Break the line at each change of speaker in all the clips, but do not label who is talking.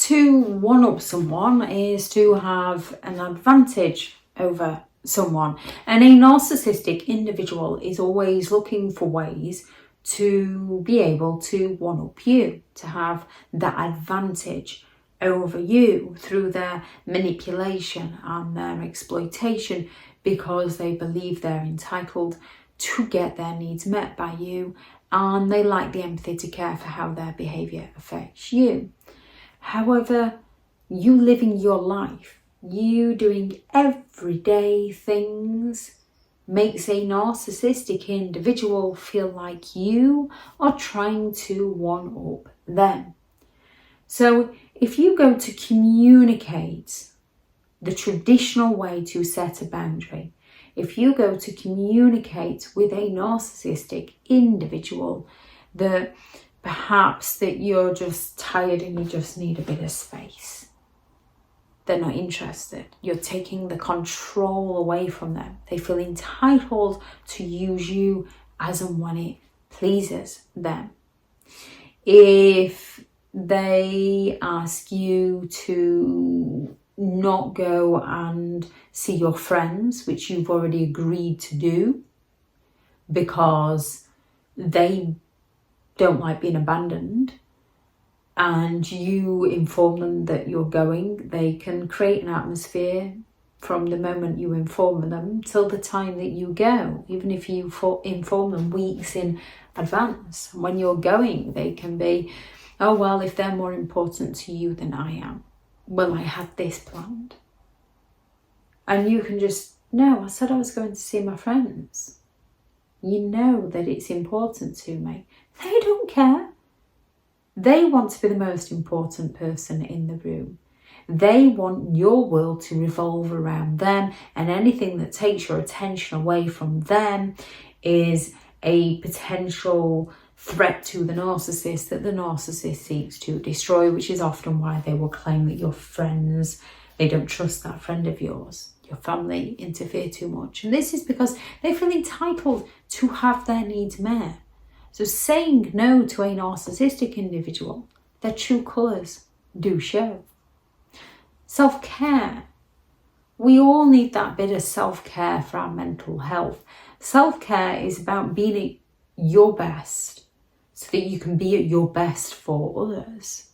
To one-up someone is to have an advantage over someone. And a narcissistic individual is always looking for ways to be able to one-up you, to have that advantage over you through their manipulation and their exploitation, because they believe they're entitled to get their needs met by you, and they lack the empathy to care for how their behaviour affects you. However, you living your life, you doing everyday things, makes a narcissistic individual feel like you are trying to one-up them. So if you go to communicate the traditional way to set a boundary, if you go to communicate with a narcissistic individual that perhaps that you're just tired and you just need a bit of space, they're not interested. You're taking the control away from them. They feel entitled to use you as and when it pleases them. If they ask you to not go and see your friends, which you've already agreed to do because they don't like being abandoned, and you inform them that you're going, they can create an atmosphere from the moment you inform them till the time that you go, even if you inform them weeks in advance. When you're going, they can be, oh, well, if they're more important to you than I am, well, I had this planned. And you can just, no, I said I was going to see my friends. You know that it's important to me. They don't care. They want to be the most important person in the room. They want your world to revolve around them, and anything that takes your attention away from them is a potential threat to the narcissist that the narcissist seeks to destroy, which is often why they will claim that your friends, they don't trust that friend of yours. Your family interfere too much. And this is because they feel entitled to have their needs met. So saying no to a narcissistic individual, their true colours do show. Self-care. We all need that bit of self-care for our mental health. Self-care is about being at your best so that you can be at your best for others.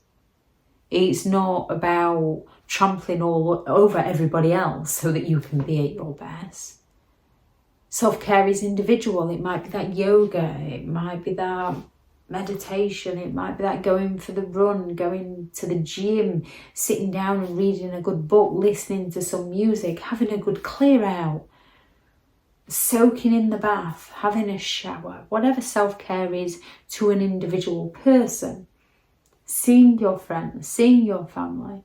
It's not about trampling all over everybody else so that you can be at your best. Self-care is individual. It might be that yoga, it might be that meditation, it might be that going for the run, going to the gym, sitting down and reading a good book, listening to some music, having a good clear out, soaking in the bath, having a shower, whatever self-care is to an individual person, seeing your friends, seeing your family.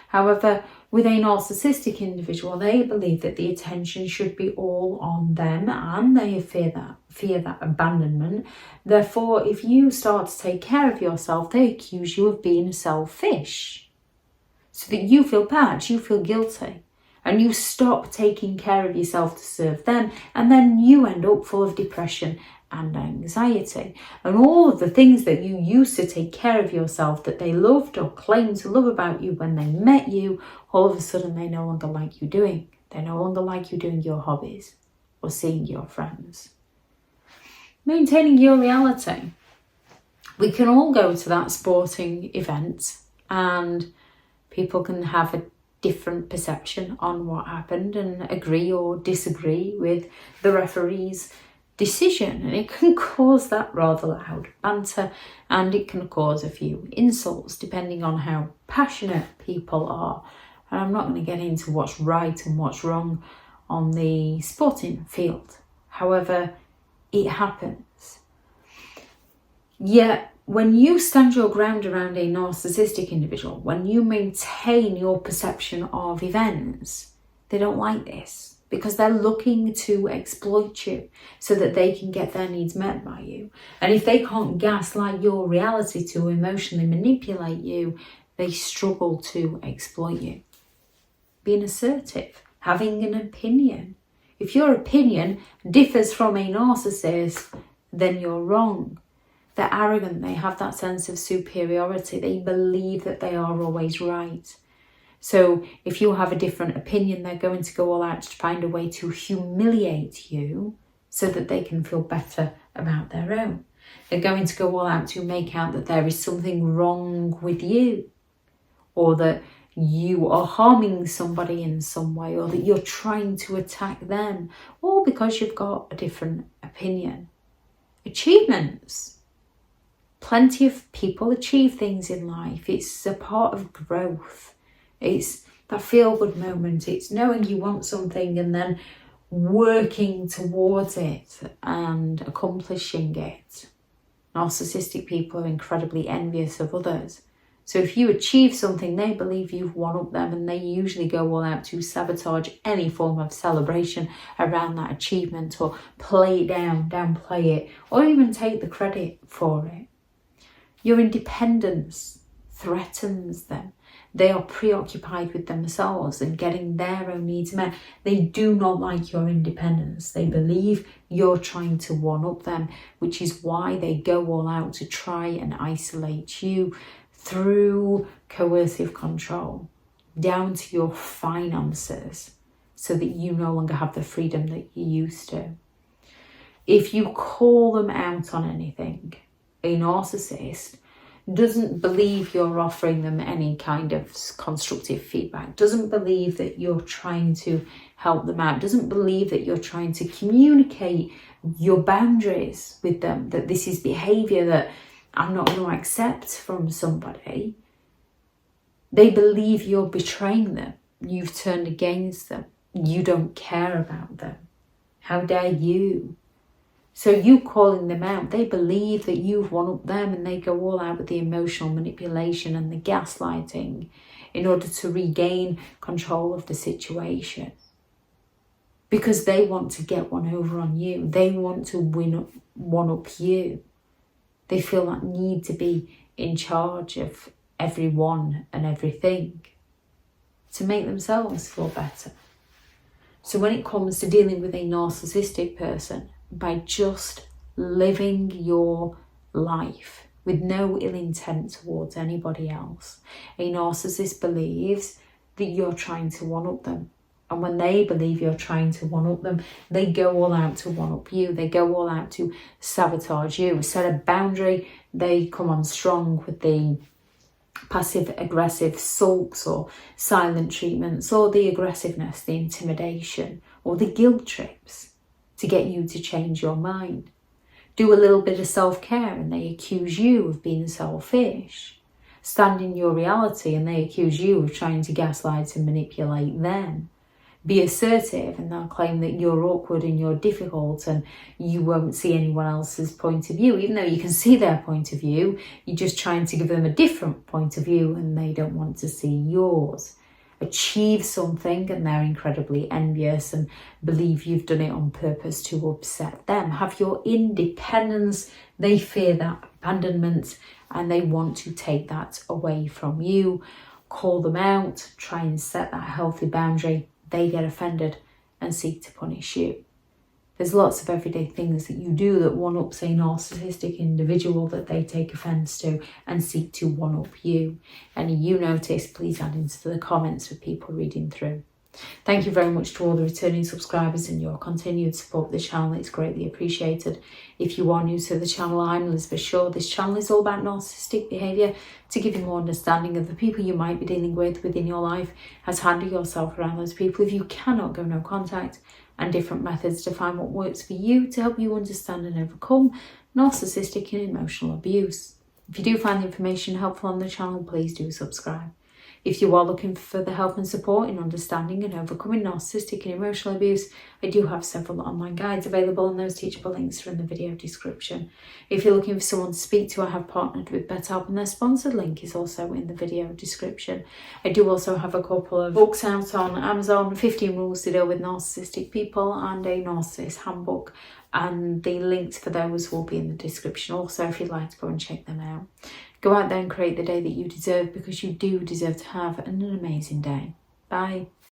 However, with a narcissistic individual, they believe that the attention should be all on them, and they fear that abandonment. Therefore, if you start to take care of yourself, they accuse you of being selfish, so that you feel bad, you feel guilty, and you stop taking care of yourself to serve them, and then you end up full of depression and anxiety. And all of the things that you used to take care of yourself that they loved or claimed to love about you when they met you, all of a sudden they no longer like you doing. They no longer like you doing your hobbies or seeing your friends. Maintaining your reality. We can all go to that sporting event and people can have a different perception on what happened and agree or disagree with the referee's decision, and it can cause that rather loud banter, and it can cause a few insults depending on how passionate people are. And I'm not going to get into what's right and what's wrong on the sporting field. However, it happens. Yet when you stand your ground around a narcissistic individual, when you maintain your perception of events, they don't like this, because they're looking to exploit you so that they can get their needs met by you. And if they can't gaslight your reality to emotionally manipulate you, they struggle to exploit you. Being assertive, having an opinion. If your opinion differs from a narcissist, then you're wrong. They're arrogant. They have that sense of superiority. They believe that they are always right. So if you have a different opinion, they're going to go all out to find a way to humiliate you so that they can feel better about their own. They're going to go all out to make out that there is something wrong with you, or that you are harming somebody in some way, or that you're trying to attack them, all because you've got a different opinion. Achievements. Plenty of people achieve things in life. It's a part of growth. It's that feel-good moment. It's knowing you want something and then working towards it and accomplishing it. Narcissistic people are incredibly envious of others. So if you achieve something, they believe you've one-upped them, and they usually go all out to sabotage any form of celebration around that achievement, or play it down, downplay it, or even take the credit for it. Your independence threatens them. They are preoccupied with themselves and getting their own needs met. They do not like your independence. They believe you're trying to one-up them, which is why they go all out to try and isolate you through coercive control, down to your finances, so that you no longer have the freedom that you used to. If you call them out on anything, a narcissist doesn't believe you're offering them any kind of constructive feedback, doesn't believe that you're trying to help them out, doesn't believe that you're trying to communicate your boundaries with them, that this is behaviour that I'm not going to accept from somebody. They believe you're betraying them. You've turned against them. You don't care about them. How dare you? So you calling them out, they believe that you've one-upped them, and they go all out with the emotional manipulation and the gaslighting in order to regain control of the situation. Because they want to get one over on you. They want to one-up you. They feel that need to be in charge of everyone and everything to make themselves feel better. So when it comes to dealing with a narcissistic person, by just living your life with no ill intent towards anybody else, a narcissist believes that you're trying to one-up them. And when they believe you're trying to one-up them, they go all out to one-up you. They go all out to sabotage you. Set a boundary, they come on strong with the passive-aggressive sulks or silent treatments, or the aggressiveness, the intimidation, or the guilt trips to get you to change your mind. Do a little bit of self-care and they accuse you of being selfish. Stand in your reality and they accuse you of trying to gaslight and manipulate them. Be assertive and they'll claim that you're awkward and you're difficult and you won't see anyone else's point of view. Even though you can see their point of view, you're just trying to give them a different point of view and they don't want to see yours. Achieve something and they're incredibly envious and believe you've done it on purpose to upset them. Have your independence, they fear that abandonment and they want to take that away from you. Call them out, try and set that healthy boundary. They get offended and seek to punish you. There's lots of everyday things that you do that one-ups a narcissistic individual that they take offence to and seek to one-up you. Any you notice, please add into the comments for people reading through. Thank you very much to all the returning subscribers and your continued support of the channel. It's greatly appreciated. If you are new to the channel, I'm Elizabeth Shaw. This channel is all about narcissistic behaviour to give you more understanding of the people you might be dealing with within your life, as handle yourself around those people if you cannot go no contact, and different methods to find what works for you to help you understand and overcome narcissistic and emotional abuse. If you do find the information helpful on the channel, please do subscribe. If you are looking for the help and support in understanding and overcoming narcissistic and emotional abuse, I do have several online guides available, and those teachable links are in the video description. If you're looking for someone to speak to, I have partnered with BetterHelp and their sponsored link is also in the video description. I do also have a couple of books out on Amazon, 15 Rules to Deal with Narcissistic People and a Narcissist Handbook, and the links for those will be in the description also if you'd like to go and check them out. Go out there and create the day that you deserve, because you do deserve to have an amazing day. Bye.